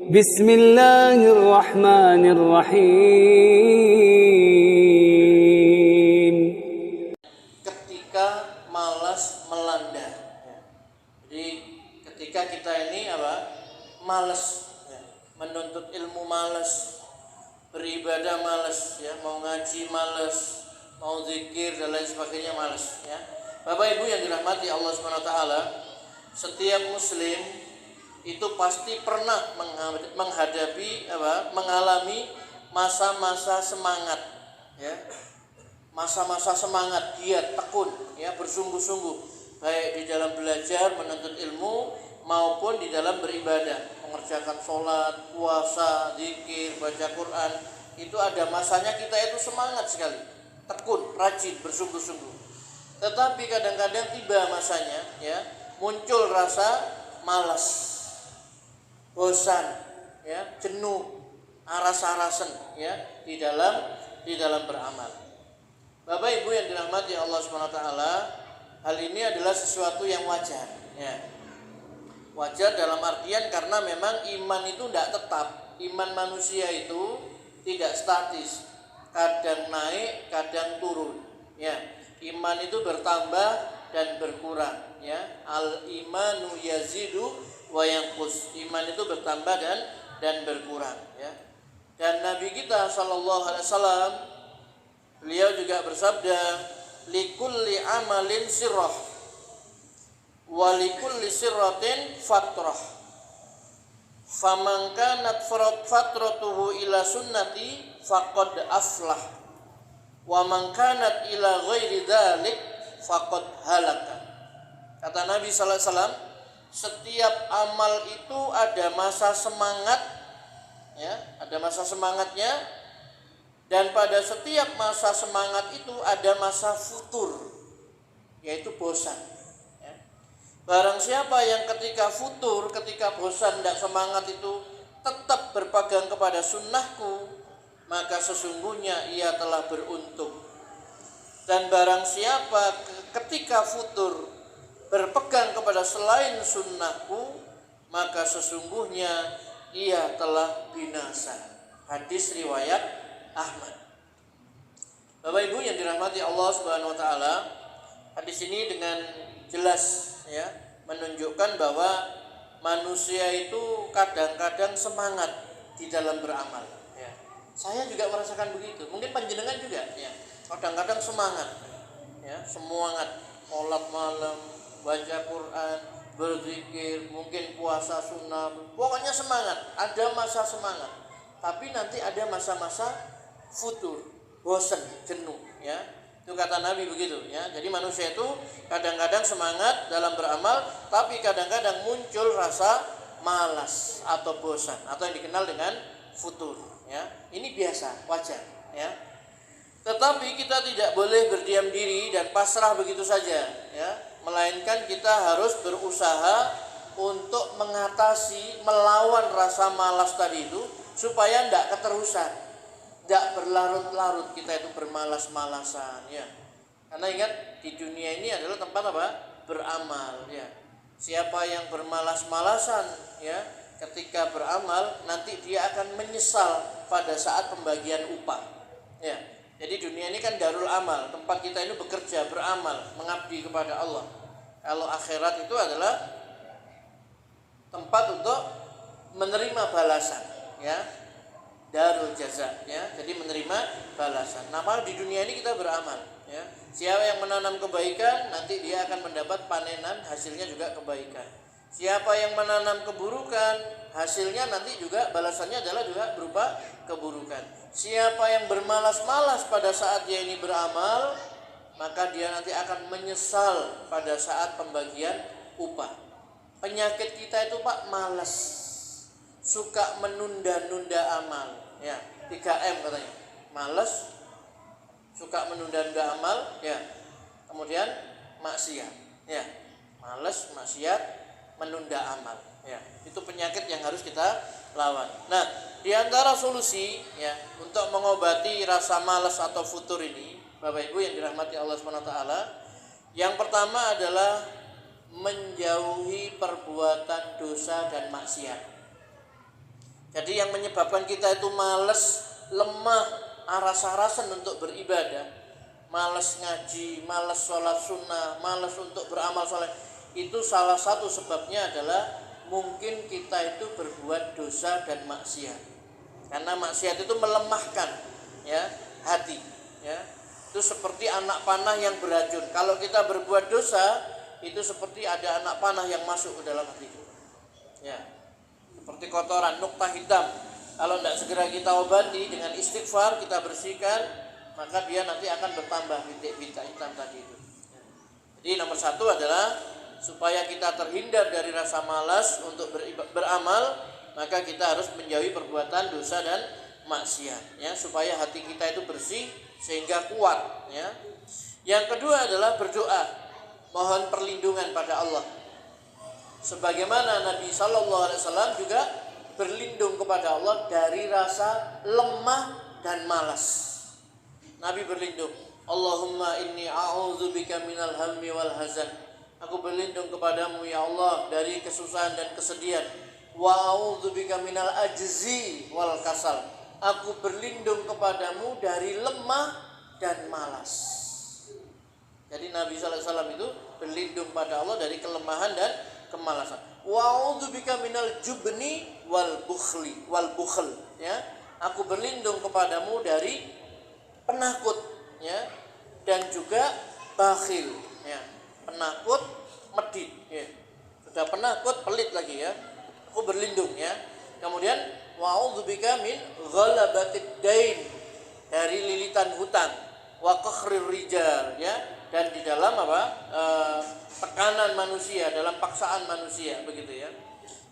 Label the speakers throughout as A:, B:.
A: Bismillahirrahmanirrahim.
B: Ketika malas melanda. Jadi ketika kita ini malas, menuntut ilmu malas, beribadah malas, mau ngaji malas, mau zikir dan lain sebagainya malas. Bapak Ibu yang dirahmati Allah Subhanahu Wa Taala, setiap Muslim itu pasti pernah mengalami masa-masa semangat, masa-masa semangat giat, tekun, bersungguh-sungguh, baik di dalam belajar menuntut ilmu maupun di dalam beribadah, mengerjakan sholat, puasa, zikir, baca Quran. Itu ada masanya kita itu semangat sekali, tekun, rajin, bersungguh-sungguh. Tetapi kadang-kadang tiba masanya, muncul rasa malas, bosan, jenuh, aras-arasan, di dalam beramal. Bapak Ibu yang dirahmati Allah Subhanahu Wa Taala, hal ini adalah sesuatu yang wajar, wajar dalam artian karena memang iman itu tidak tetap. Iman manusia itu tidak statis, kadang naik, kadang turun. Iman itu bertambah dan berkurang. Al imanu yazidu wa yanqus. Iman itu bertambah dan berkurang. Dan Nabi kita sallallahu alaihi wasallam, beliau juga bersabda, likulli amalin sirrah wa likulli sirratin fatrah. Faman kanat fatratuhu ila sunnati faqad aflah. Wa man kanat ila ghairi dzalik faqad halaka. Kata Nabi sallallahu alaihi wasallam, setiap amal itu ada masa semangat, ada masa semangatnya, dan pada setiap masa semangat itu ada masa futur, yaitu bosan. Barang siapa yang ketika futur, ketika bosan, tidak semangat itu tetap berpegang kepada sunnahku, maka sesungguhnya ia telah beruntung. Dan barang siapa ketika futur berpegang kepada selain sunnahku, maka sesungguhnya ia telah binasa. Hadis riwayat Ahmad. Bapak Ibu yang dirahmati Allah Subhanahu Wa Taala, hadis ini dengan jelas menunjukkan bahwa manusia itu kadang-kadang semangat di dalam beramal. Saya juga merasakan begitu. Mungkin panjenengan juga, kadang-kadang semangat, semangat sholat malam, baca Quran, berzikir, mungkin puasa sunnah, pokoknya semangat. Ada masa semangat, tapi nanti ada masa-masa futur, bosan, jenuh, Itu kata Nabi begitu, Jadi manusia itu kadang-kadang semangat dalam beramal, tapi kadang-kadang muncul rasa malas atau bosan, atau yang dikenal dengan futur. Ini biasa, wajar, Tetapi kita tidak boleh berdiam diri dan pasrah begitu saja, Melainkan kita harus berusaha untuk mengatasi, melawan rasa malas tadi itu supaya tidak keterusan, tidak berlarut-larut kita itu bermalas-malasan, Karena ingat, di dunia ini adalah tempat beramal, Siapa yang bermalas-malasan, ketika beramal, nanti dia akan menyesal pada saat pembagian upah. Jadi dunia ini kan darul amal, tempat kita ini bekerja, beramal, mengabdi kepada Allah. Kalau akhirat itu adalah tempat untuk menerima balasan, darul jaza, jadi menerima balasan. Nah, di dunia ini kita beramal, Siapa yang menanam kebaikan, nanti dia akan mendapat panenan, hasilnya juga kebaikan. Siapa yang menanam keburukan, hasilnya nanti juga balasannya adalah juga berupa keburukan. Siapa yang bermalas-malas pada saat dia ini beramal, maka dia nanti akan menyesal pada saat pembagian upah. Penyakit kita itu malas, suka menunda-nunda amal, 3M katanya. Malas, suka menunda-nunda amal, kemudian maksiat, malas, maksiat, menunda amal, itu penyakit yang harus kita lawan. Nah, di antara solusi untuk mengobati rasa malas atau futur ini, Bapak Ibu yang dirahmati Allah Subhanahu Wa Taala, yang pertama adalah menjauhi perbuatan dosa dan maksiat. Jadi yang menyebabkan kita itu malas, lemah, aras-arasan untuk beribadah, malas ngaji, malas sholat sunnah, malas untuk beramal soleh, itu salah satu sebabnya adalah mungkin kita itu berbuat dosa dan maksiat. Karena maksiat itu melemahkan ya hati, ya. Itu seperti anak panah yang beracun. Kalau kita berbuat dosa, itu seperti ada anak panah yang masuk ke dalam hati kita. Ya. Seperti kotoran, nukta hitam. Kalau tidak segera kita obati dengan istighfar, kita bersihkan, maka dia nanti akan bertambah bintik-bintik hitam tadi itu. Jadi nomor satu adalah supaya kita terhindar dari rasa malas untuk beramal, maka kita harus menjauhi perbuatan dosa dan maksiat, ya, supaya hati kita itu bersih sehingga kuat, ya. Yang kedua adalah berdoa, mohon perlindungan pada Allah. Sebagaimana Nabi Shallallahu Alaihi Wasallam juga berlindung kepada Allah dari rasa lemah dan malas. Nabi berlindung, Allahumma inni a'udzubika minal hammi wal hazan. Aku berlindung kepadamu ya Allah dari kesusahan dan kesedihan. Wa a'udzubika minal ajzi wal kasal. Aku berlindung kepadamu dari lemah dan malas. Jadi Nabi sallallahu alaihi wasallam itu berlindung pada Allah dari kelemahan dan kemalasan. Wa a'udzubika minal jubni wal bukhl, ya. Aku berlindung kepadamu dari penakut, ya, dan juga bakhil, ya. Penakut, medit, ya. Sudah penakut, pelit lagi, ya. Aku berlindung, ya. Kemudian wa a'udzubika min ghalabatid dain, dari lilitan hutang, wa qakhrir rijal, ya, dan di dalam tekanan manusia, dalam paksaan manusia, begitu, ya.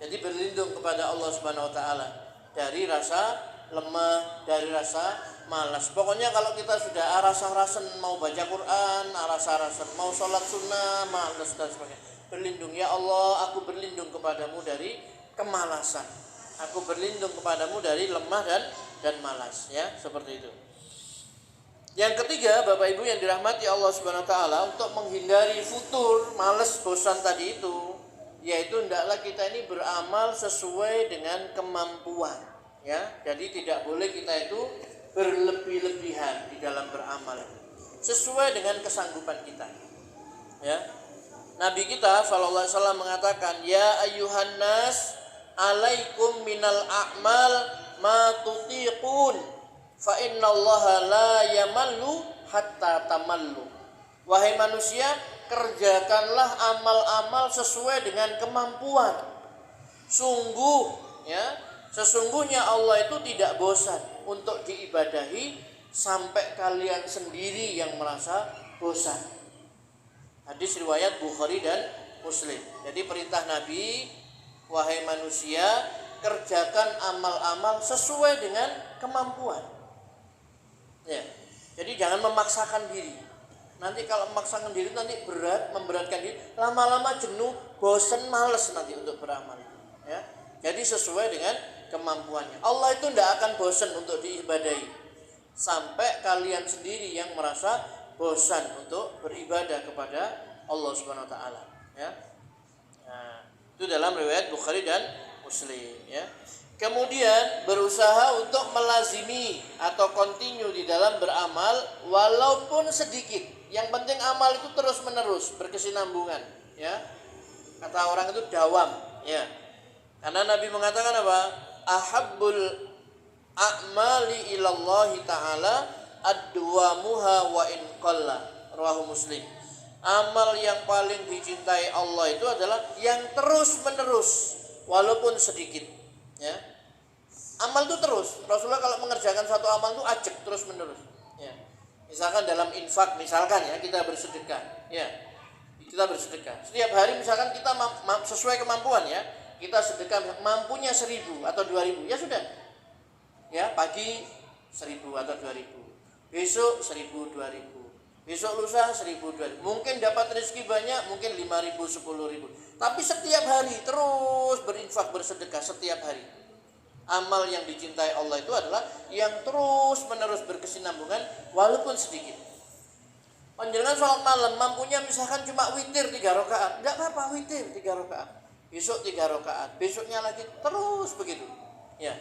B: Jadi berlindung kepada Allah Subhanahu wa taala dari rasa lemah, dari rasa malas. Pokoknya kalau kita sudah arasa-arasan mau baca Quran, arasa-arasan mau sholat sunnah, malas dan sebagainya, berlindung ya Allah, aku berlindung kepadamu dari kemalasan. Aku berlindung kepadamu dari lemah dan malas, ya, seperti itu. Yang ketiga, Bapak Ibu yang dirahmati Allah Subhanahu wa taala, untuk menghindari futur, malas, bosan tadi itu, yaitu hendaklah kita ini beramal sesuai dengan kemampuan, ya. Jadi tidak boleh kita itu berlebih-lebihan di dalam beramal, sesuai dengan kesanggupan kita, ya. Nabi kita sallallahu alaihi wasallam mengatakan, ya ayyuhan nas, alaikum minal a'mal ma tutiqun, fa innallaha la yamallu hatta tamallu. Wahai manusia, kerjakanlah amal-amal sesuai dengan kemampuan. Sungguh, ya, sesungguhnya Allah itu tidak bosan untuk diibadahi sampai kalian sendiri yang merasa bosan. Hadis riwayat Bukhari dan Muslim. Jadi perintah Nabi, wahai manusia, kerjakan amal-amal sesuai dengan kemampuan. Ya. Jadi jangan memaksakan diri. Nanti kalau memaksakan diri nanti berat, memberatkan diri, lama-lama jenuh, bosan, malas nanti untuk beramal. Ya. Jadi sesuai dengan kemampuannya. Allah itu tidak akan bosan untuk diibadahi sampai kalian sendiri yang merasa bosan untuk beribadah kepada Allah Subhanahu wa taala, ya. Nah, itu dalam riwayat Bukhari dan Muslim, ya. Kemudian berusaha untuk melazimi atau continue di dalam beramal walaupun sedikit. Yang penting amal itu terus-menerus, berkesinambungan, ya. Kata orang itu dawam, ya. Karena Nabi mengatakan apa? Ahabbul a'mali ilallahi ta'ala ad-duwamuha wa in qalla. Rawahu Muslim. Amal yang paling dicintai Allah itu adalah yang terus-menerus walaupun sedikit, ya. Amal itu terus. Rasulullah kalau mengerjakan satu amal itu ajak terus-menerus, ya. Misalkan dalam infak, misalkan, ya, kita bersedekah, ya. Kita bersedekah. Setiap hari misalkan kita sesuai kemampuan, ya. Kita sedekah mampunya 1.000 atau 2.000, ya sudah. Ya, pagi 1.000 atau 2.000. Besok 1.000, 2.000. Besok lusa 1.000, 2.000. Mungkin dapat rezeki banyak, mungkin 5.000, 10.000. Tapi setiap hari terus berinfak, bersedekah setiap hari. Amal yang dicintai Allah itu adalah yang terus-menerus berkesinambungan walaupun sedikit. Panjenengan sholat malam mampunya misalkan cuma witir 3 rakaat, enggak apa-apa, witir 3 rakaat. Besok 3 rakaat, besoknya lagi, terus begitu. Ya.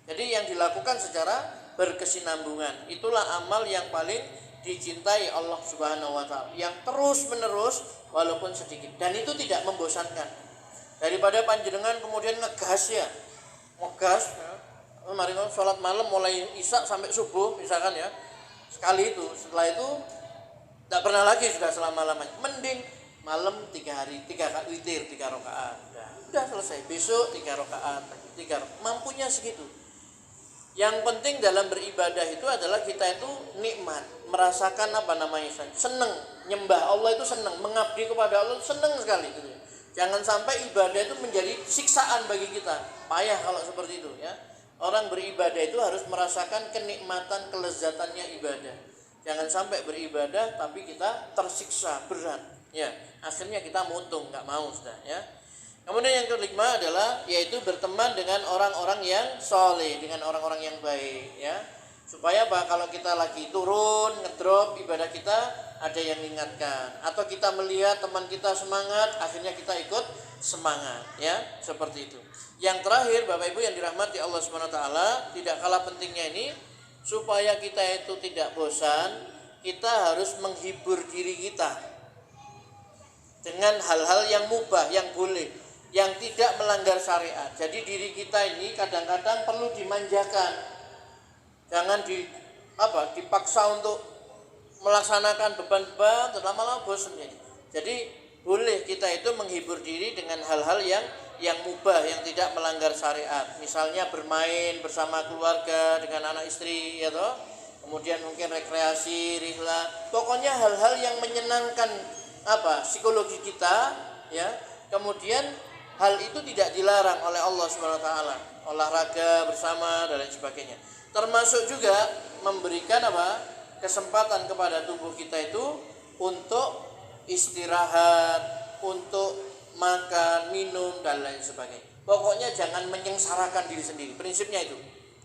B: Jadi yang dilakukan secara berkesinambungan, itulah amal yang paling dicintai Allah Subhanahu wa taala, yang terus menerus walaupun sedikit, dan itu tidak membosankan. Daripada panjenengan kemudian ngegas ya, mari sholat malam mulai isya sampai subuh misalkan ya, sekali itu, setelah itu tidak pernah lagi sudah selama-lamanya. Mending malam 3 hari 3 kali witir 3 rakaat, udah selesai. Besok 3 rakaat, mampunya segitu. Yang penting dalam beribadah itu adalah kita itu nikmat, merasakan seneng, nyembah Allah itu seneng, mengabdi kepada Allah itu seneng sekali gitu. Jangan sampai ibadah itu menjadi siksaan bagi kita, payah kalau seperti itu ya. Orang beribadah itu harus merasakan kenikmatan, kelezatannya ibadah. Jangan sampai beribadah tapi kita tersiksa berat ya, akhirnya kita muntung, nggak mau sudah ya. Kemudian yang kelima adalah yaitu berteman dengan orang-orang yang soleh, dengan orang-orang yang baik ya. Supaya apa? Kalau kita lagi turun, ngedrop ibadah kita, ada yang mengingatkan, atau kita melihat teman kita semangat, akhirnya kita ikut semangat ya, seperti itu. Yang terakhir Bapak Ibu yang dirahmati Allah Subhanahu wa taala, tidak kalah pentingnya ini, supaya kita itu tidak bosan, kita harus menghibur diri kita dengan hal-hal yang mubah, yang boleh, yang tidak melanggar syariat. Jadi diri kita ini kadang-kadang perlu dimanjakan. Jangan dipaksa untuk melaksanakan beban-beban, lama-lama bosan jadi. Jadi boleh kita itu menghibur diri dengan hal-hal yang mubah, yang tidak melanggar syariat. Misalnya bermain bersama keluarga dengan anak istri ya toh. Kemudian mungkin rekreasi, rihla. Pokoknya hal-hal yang menyenangkan psikologi kita ya. Kemudian hal itu tidak dilarang oleh Allah Subhanahu wa taala. Olahraga bersama dan lain sebagainya. Termasuk juga memberikan kesempatan kepada tubuh kita itu untuk istirahat, untuk makan, minum dan lain sebagainya. Pokoknya jangan menyengsarakan diri sendiri. Prinsipnya itu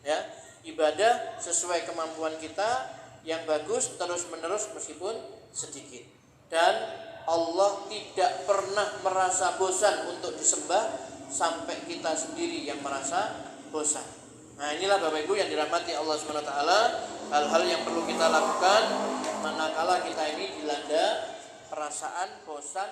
B: ya. Ibadah sesuai kemampuan kita, yang bagus terus-menerus meskipun sedikit. Dan Allah tidak pernah merasa bosan untuk disembah sampai kita sendiri yang merasa bosan. Nah, inilah Bapak Ibu yang dirahmati Allah Subhanahu wa taala, hal-hal yang perlu kita lakukan manakala kita ini dilanda perasaan bosan